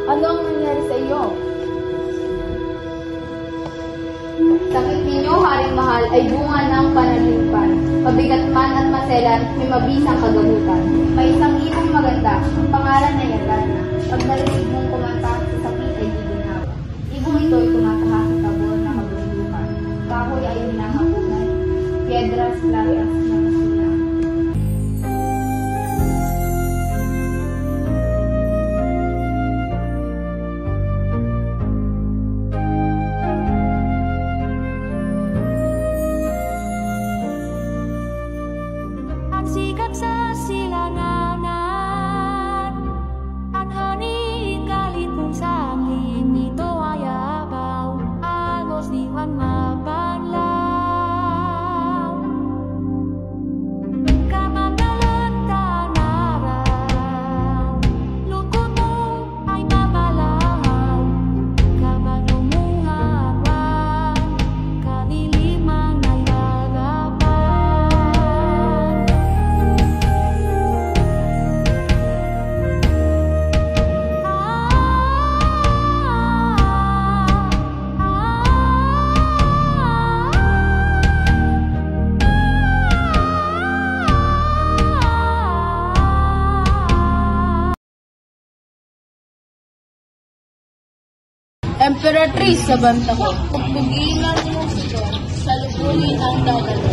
Ano ang nangyari sa iyo? Sakit ninyo, Haring Mahal, ay bunga ng panalipan. Mabigat man at maselan, may mabisang kagamutan. May isang ibong maganda, ang pangalan na Yagana. Pag narinig mong kumanta sa sakit ay giginawa. Ibong ito ay tumataha sa tabor na kabundukan. Kahoy ay hinahapunan, piedras, playas na masulang. Sikat sa silanganan at hani galit kong sangin ito ay abaw agos di man mapanlaw kamagalan tanaraw lungkot mo ay babalaw kapag lumuhawan kadiliman ay lagapan. Emperatrice sa banta ko, pagpugilan mo ito, sa lupulin ang dadalo.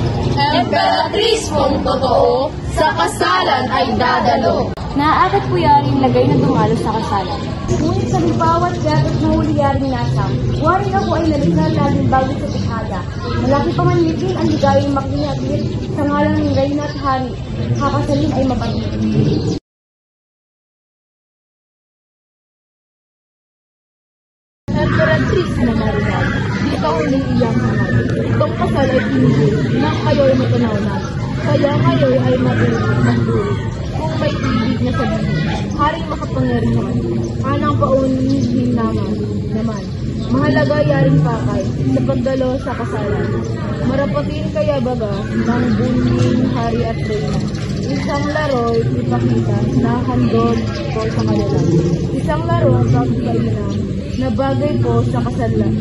Emperatrice kung totoo, sa kasalan ay dadalo. Naaakit po yaring lagay na dumalo sa kasalan. Ngunit sa bawat gatot na huli yaring nasam, waring ako ay nalikha laging bago sa tihada. Malaki pa man litin ang ligayang makinaglit sa ngalan ng reyna at hari, kakasalin ay mabagit. Emperatrice na Marinal, di ka uling iyang hanap. Itong kasal ay pinili, nang kayo'y matanaw na. Kaya ngayon ay magdulit. Kung may ibig na sabihin, haring makapangyarihan, anang paunihin naman. Mahalaga yaring pakay sa pagdalo sa kasalan. Marapatin kaya baga ng buning hari at reyna. Isang laro ipakita na handog ko sa kanila. Isang laro ang pagkainan na bagay ko sa kasalan.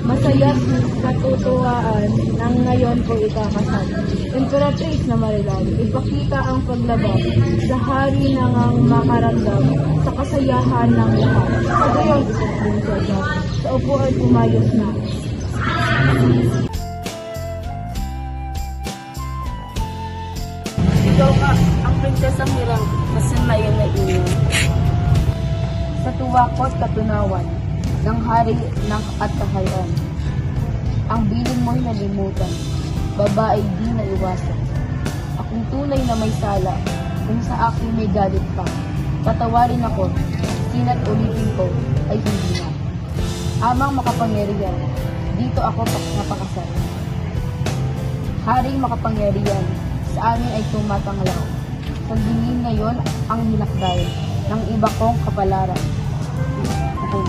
Masaya't katutuwaan nang ngayon ko ikakasal. Emperatrice na Marilao, ipakita ang paglabas sa hari na ngang makaramdam sa kasayahan ng lahat. Kagayon isang prinsesa, sa upuan pumayos na. Ikaw ka, ang prinsesang hirang, masinmayan na iyo. Sa tuwakot katunawan ng hari ng at kahayaan. Ang bilin mo'y nalimutan, babae di na iwasan. Akong tunay na may sala, kung sa akin may galit pa. Patawarin ako, sina't ulitin ko ay hindi na. Amang makapangyarihan, dito ako napakasal. Haring makapangyarihan, sa amin ay tumatanglaw. Sandingin ngayon ang hinakday ng iba kong kapalaran. Ako.